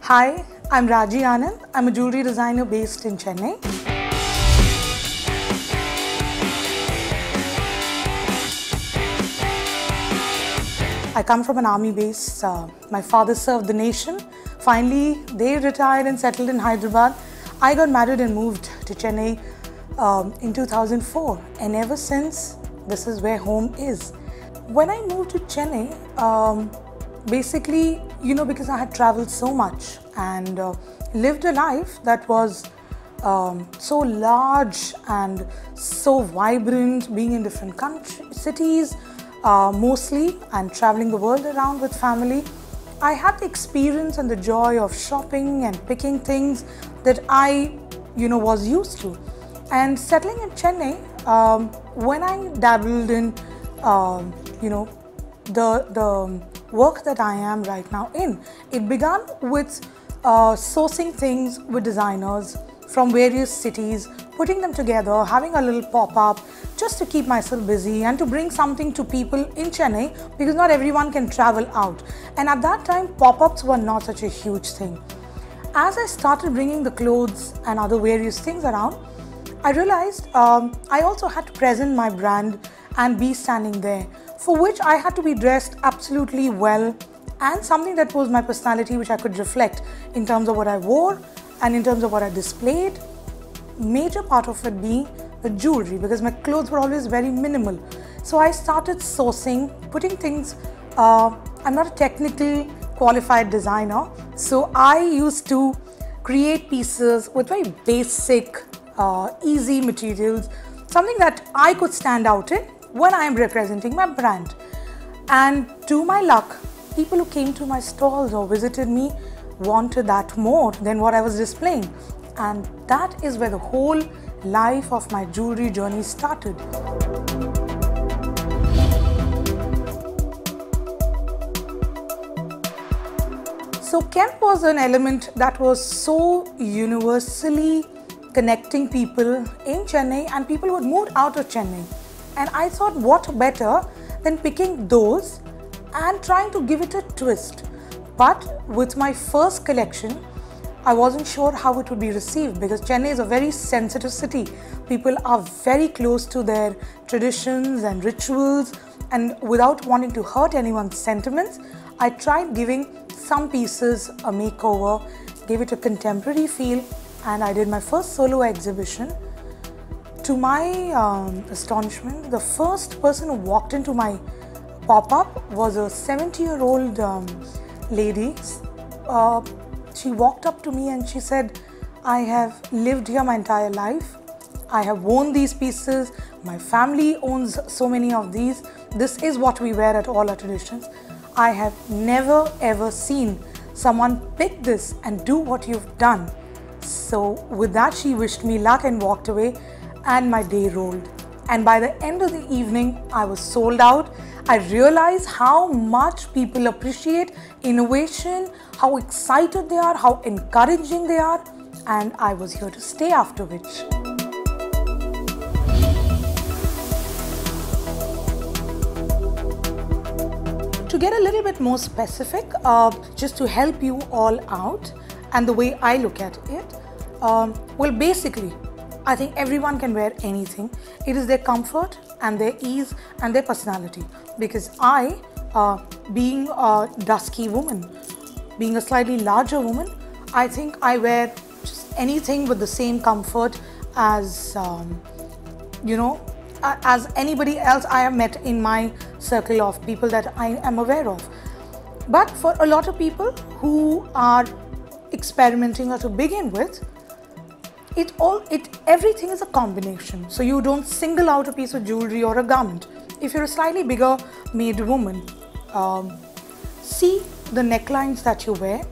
Hi, I'm Raji Anand. I'm a jewelry designer based in Chennai. I come from an army base. My father served the nation. Finally, they retired and settled in Hyderabad. I got married and moved to Chennai in 2004. And ever since, this is where home is. When I moved to Chennai, basically, because I had traveled so much and lived a life that was so large and so vibrant, being in different cities mostly, and traveling the world around with family, I had the experience and the joy of shopping and picking things that I, was used to. And settling in Chennai, when I dabbled in, the work that I am right now in, it began with sourcing things with designers from various cities, putting them together, having a little pop-up just to keep myself busy and to bring something to people in Chennai, because not everyone can travel out. And at that time, pop-ups were not such a huge thing. As I started bringing the clothes and other various things around, I realized I also had to present my brand and be standing there, for which I had to be dressed absolutely well and something that was my personality, which I could reflect in terms of what I wore and in terms of what I displayed. Major part of it being the jewelry, because my clothes were always very minimal. So I started sourcing, putting things. I'm not a technically qualified designer, so I used to create pieces with very basic, easy materials, something that I could stand out in when I am representing my brand. And to my luck, people who came to my stalls or visited me wanted that more than what I was displaying. And that is where the whole life of my jewelry journey started. So Kemp was an element that was so universally connecting people in Chennai and people who had moved out of Chennai. And I thought, what better than picking those and trying to give it a twist. But with my first collection, I wasn't sure how it would be received, because Chennai is a very sensitive city. People are very close to their traditions and rituals, and without wanting to hurt anyone's sentiments, I tried giving some pieces a makeover, gave it a contemporary feel, and I did my first solo exhibition. To my astonishment, the first person who walked into my pop-up was a 70-year-old lady. She walked up to me and she said, I have lived here my entire life. I have worn these pieces. My family owns so many of these. This is what we wear at all our traditions. I have never ever seen someone pick this and do what you've done. So with that, she wished me luck and walked away, and my day rolled. And by the end of the evening, I was sold out. I realized how much people appreciate innovation, how excited they are, how encouraging they are, and I was here to stay after which. To get a little bit more specific, just to help you all out and the way I look at it, well, basically, I think everyone can wear anything. It is their comfort and their ease and their personality. Because I, being a dusky woman, being a slightly larger woman, I think I wear just anything with the same comfort as, as anybody else I have met in my circle of people that I am aware of. But for a lot of people who are experimenting or to begin with, everything is a combination. So you don't single out a piece of jewelry or a garment. If you're a slightly bigger made woman, see the necklines that you wear,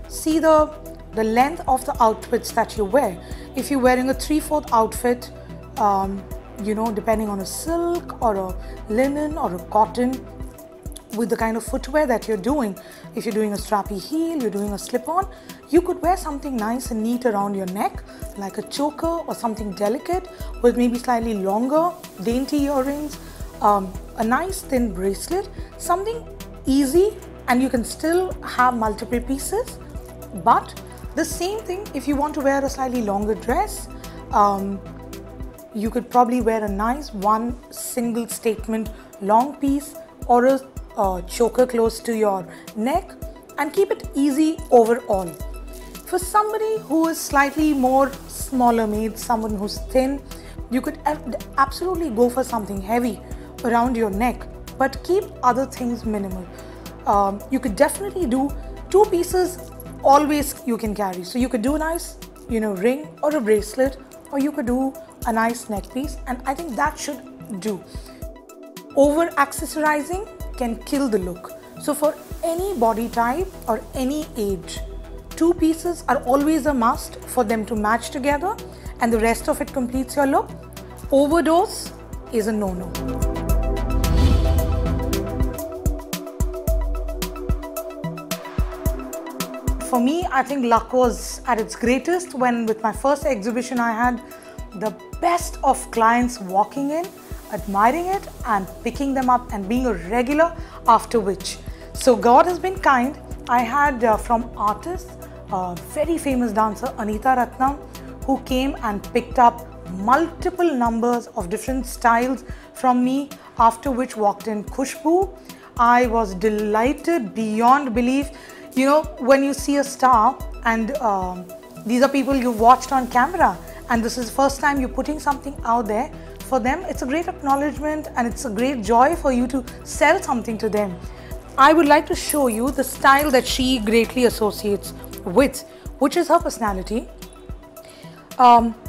see the length of the outfits that you wear. If you're wearing a 3/4 outfit, depending on a silk or a linen or a cotton, with the kind of footwear that you're doing, if you're doing a strappy heel, you're doing a slip-on, you could wear something nice and neat around your neck, like a choker or something delicate with maybe slightly longer, dainty earrings, a nice thin bracelet, something easy, and you can still have multiple pieces. But the same thing, if you want to wear a slightly longer dress, you could probably wear a nice one single statement long piece or a choker close to your neck and keep it easy overall. For somebody who is slightly more smaller made, someone who's thin, you could absolutely go for something heavy around your neck, but keep other things minimal. You could definitely do 2 pieces, always you can carry. So you could do a nice, ring or a bracelet, or you could do a nice neck piece, and I think that should do. Over accessorizing can kill the look. So for any body type or any age, 2 pieces are always a must for them to match together, and the rest of it completes your look. Overdose is a no-no. For me, I think luck was at its greatest when with my first exhibition I had the best of clients walking in, admiring it and picking them up and being a regular after which. So God has been kind. I had from artists, a very famous dancer Anita Ratnam, who came and picked up multiple numbers of different styles from me, after which walked in Kushbu. I was delighted beyond belief. When you see a star and these are people you watched on camera and this is the first time you're putting something out there for them, it's a great acknowledgement and it's a great joy for you to sell something to them. I would like to show you the style that she greatly associates with, which is her personality.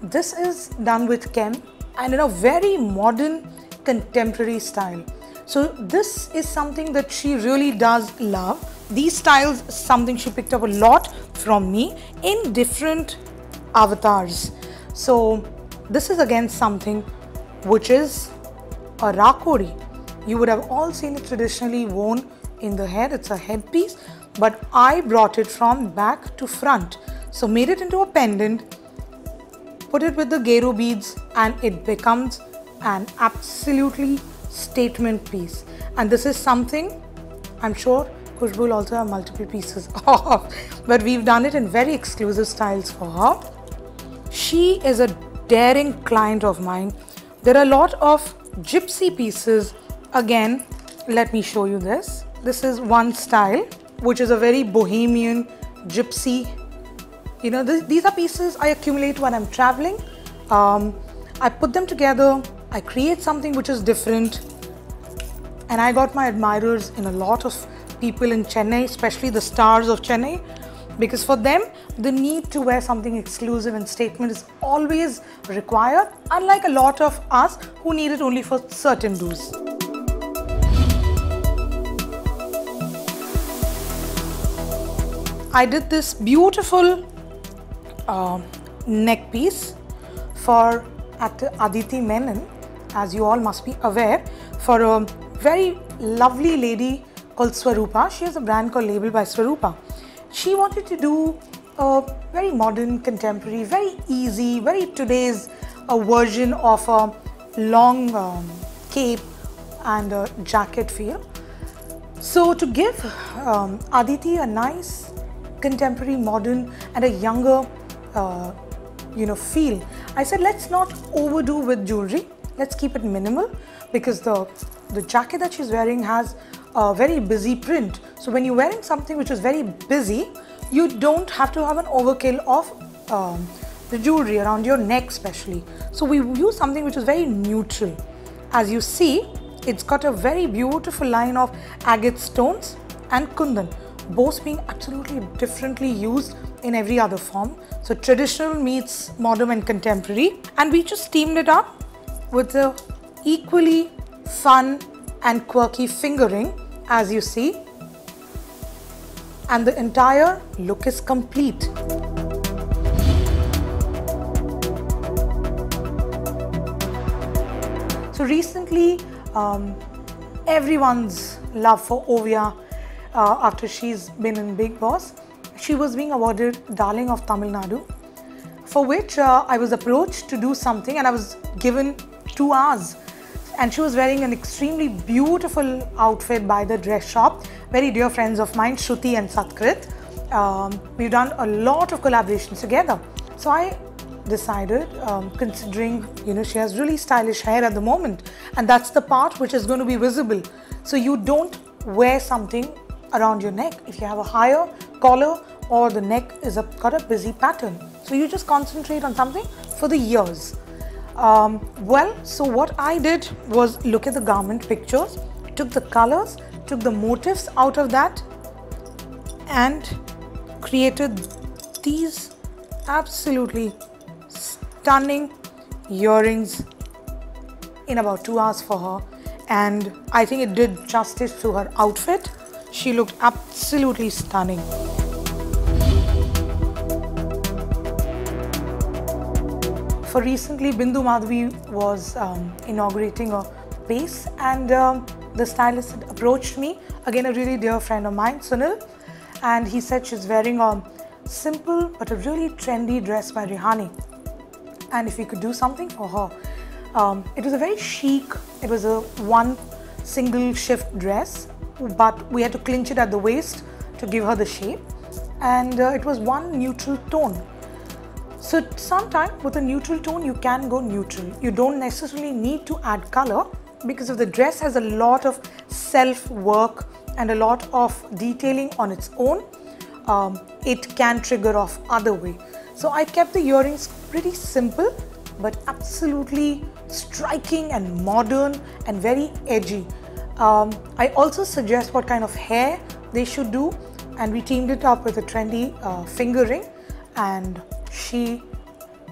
This is done with Kem and in a very modern contemporary style. So this is something that she really does love. These styles is something she picked up a lot from me in different avatars. So this is again something which is a rakori. You would have all seen it traditionally worn in the head. It's a headpiece, but I brought it from back to front. So made it into a pendant, put it with the gero beads, and it becomes an absolutely statement piece. And this is something I'm sure Kushbu will also have multiple pieces of, but we've done it in very exclusive styles for her. She is a daring client of mine. There are a lot of gypsy pieces. Again, let me show you this. This is one style, which is a very bohemian gypsy. These are pieces I accumulate when I'm traveling. I put them together, I create something which is different, and I got my admirers in a lot of people in Chennai, especially the stars of Chennai, because for them the need to wear something exclusive and statement is always required, unlike a lot of us who need it only for certain do's. I did this beautiful neck piece for actor Aditi Menon, as you all must be aware, for a very lovely lady called Swarupa. She has a brand called Label by Swarupa. She wanted to do a very modern, contemporary, very easy, very today's version of a long cape and a jacket feel. So to give Aditi a nice contemporary, modern and a younger feel, I said let's not overdo with jewelry, let's keep it minimal, because the jacket that she's wearing has a very busy print. So when you're wearing something which is very busy, you don't have to have an overkill of the jewelry around your neck especially. So we use something which is very neutral. As you see, it's got a very beautiful line of agate stones and kundan, both being absolutely differently used in every other form. So traditional meets modern and contemporary, and we just teamed it up with the equally fun and quirky fingering, as you see, and the entire look is complete. So recently, everyone's love for Oviya, after she's been in Big Boss, she was being awarded Darling of Tamil Nadu, for which I was approached to do something, and I was given 2 hours. And she was wearing an extremely beautiful outfit by the dress shop, very dear friends of mine, Shruti and Satkrit. we've done a lot of collaborations together. So I decided, considering, she has really stylish hair at the moment, and that's the part which is going to be visible. So you don't wear something around your neck if you have a higher collar or the neck is got a busy pattern. So you just concentrate on something for the ears. So what I did was look at the garment pictures, took the colors, took the motifs out of that, and created these absolutely stunning earrings in about 2 hours for her, and I think it did justice to her outfit. She looked absolutely stunning. For recently, Bindu Madhavi was inaugurating a base, and the stylist had approached me, again a really dear friend of mine, Sunil, and he said she's wearing a simple but a really trendy dress by Rihani, and if we could do something for her. It was a very chic, it was a one single shift dress, but we had to clinch it at the waist to give her the shape, and it was one neutral tone. So sometimes with a neutral tone you can go neutral. You don't necessarily need to add color, because if the dress has a lot of self work and a lot of detailing on its own, it can trigger off other way. So I kept the earrings pretty simple but absolutely striking and modern and very edgy. I also suggest what kind of hair they should do, and we teamed it up with a trendy finger ring, and she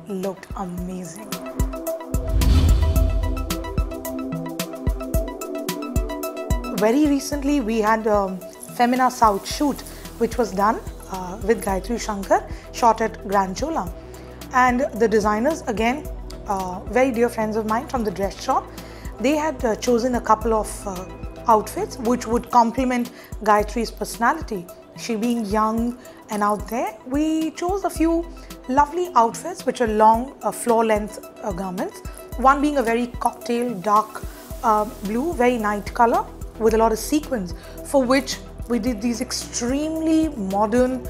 looked amazing. Very recently we had a Femina South shoot which was done with Gayathrie Shankar, shot at Grand Chola, and the designers, again very dear friends of mine from the dress shop, they had chosen a couple of outfits which would complement Gayatree's personality. She being young and out there, we chose a few lovely outfits which are long floor length garments, one being a very cocktail dark blue, very night color with a lot of sequins, for which we did these extremely modern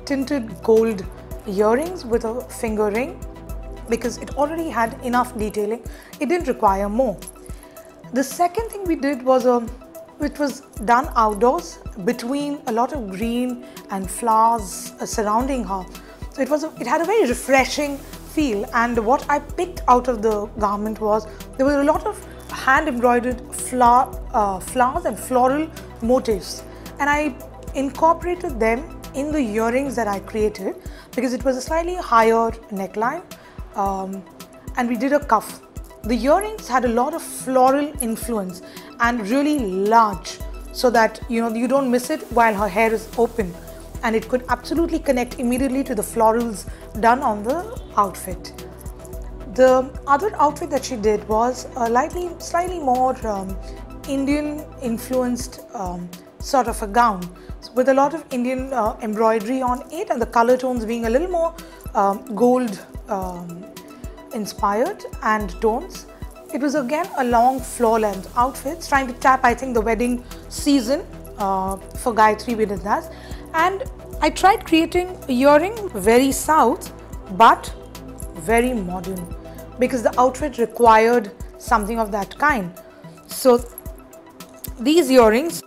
tinted gold earrings with a finger ring, because it already had enough detailing, it didn't require more. The second thing we did was it was done outdoors between a lot of green and flowers surrounding her. So it had a very refreshing feel, and what I picked out of the garment was there were a lot of hand embroidered flowers and floral motifs, and I incorporated them in the earrings that I created, because it was a slightly higher neckline, and we did a cuff. The earrings had a lot of floral influence and really large, so that you don't miss it while her hair is open, and it could absolutely connect immediately to the florals done on the outfit. The other outfit that she did was a slightly more Indian influenced sort of a gown, with a lot of Indian embroidery on it, and the color tones being a little more gold inspired and tones. It was again a long floor length outfit, trying to tap, I think, the wedding season for Gayathrie. We did that, and I tried creating a earring very south but very modern, because the outfit required something of that kind. So these earrings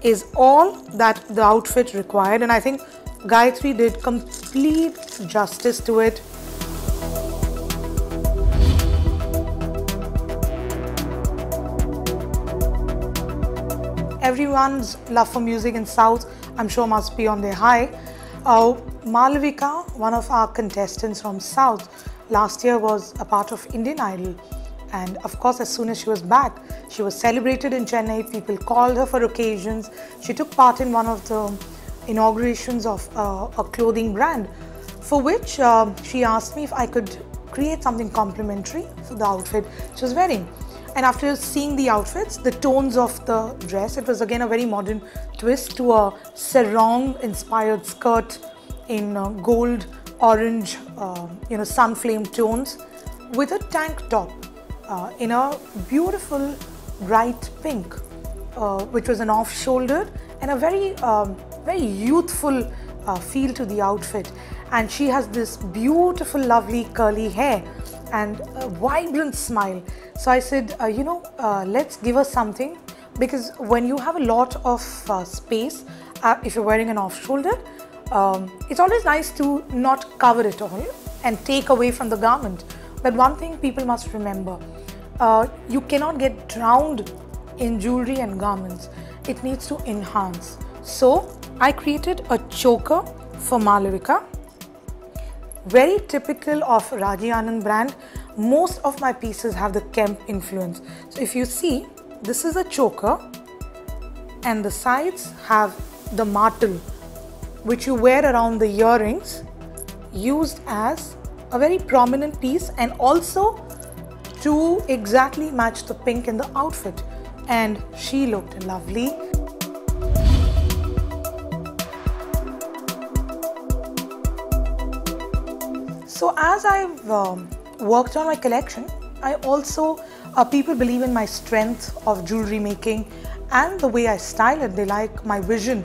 is all that the outfit required, and I think Gayathrie did complete justice to it. Everyone's love for music in South, I'm sure, must be on their high. Malavika, one of our contestants from South, last year was a part of Indian Idol, and of course as soon as she was back, she was celebrated in Chennai. People called her for occasions. She took part in one of the inaugurations of a clothing brand, for which she asked me if I could create something complimentary for the outfit she was wearing. And after seeing the outfits, the tones of the dress, it was again a very modern twist to a sarong inspired skirt in gold, orange, sun flame tones, with a tank top in a beautiful bright pink, which was an off-shouldered and a very youthful feel to the outfit. And she has this beautiful, lovely curly hair and a vibrant smile. So I said, let's give her something, because when you have a lot of space, if you're wearing an off-shoulder, it's always nice to not cover it all and take away from the garment. But one thing people must remember, you cannot get drowned in jewelry and garments. It needs to enhance. So I created a choker for Malavika, very typical of Raji Anand brand. Most of my pieces have the Kemp influence. So if you see, this is a choker and the sides have the martel, which you wear around the earrings, used as a very prominent piece and also to exactly match the pink in the outfit. And she looked lovely. So as I've worked on my collection, I also, people believe in my strength of jewelry making and the way I style it. They like my vision.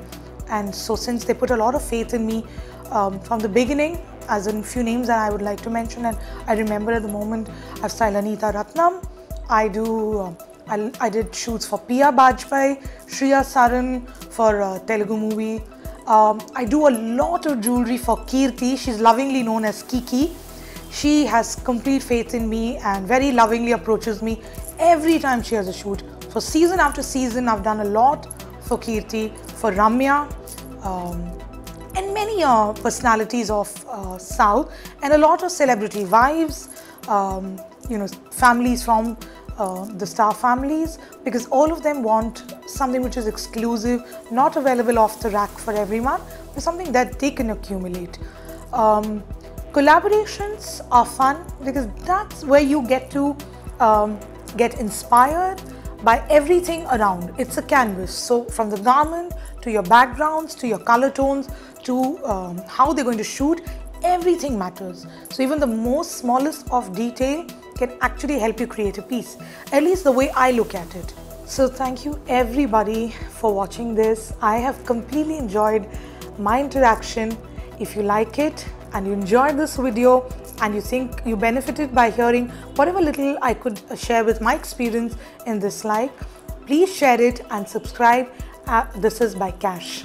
And so since they put a lot of faith in me from the beginning, as in few names that I would like to mention, and I remember at the moment, I've styled Anita Ratnam. I did shoots for Pia Bajpai, Shriya Saran for a Telugu movie. I do a lot of jewelry for Kirti. She's lovingly known as Kiki. She has complete faith in me and very lovingly approaches me every time she has a shoot. For season after season, I've done a lot for Kirti, for Ramya, and many personalities of South, and a lot of celebrity wives, families from the star families, because all of them want something which is exclusive, not available off the rack for everyone, but something that they can accumulate. Collaborations are fun because that's where you get to get inspired by everything around. It's a canvas. So from the garment to your backgrounds to your color tones to how they're going to shoot, everything matters. So even the most smallest of detail can actually help you create a piece, at least the way I look at it. So thank you everybody for watching this. I have completely enjoyed my interaction. If you like it and you enjoyed this video and you think you benefited by hearing whatever little I could share with my experience in this life, please share it and subscribe. This is by Cash.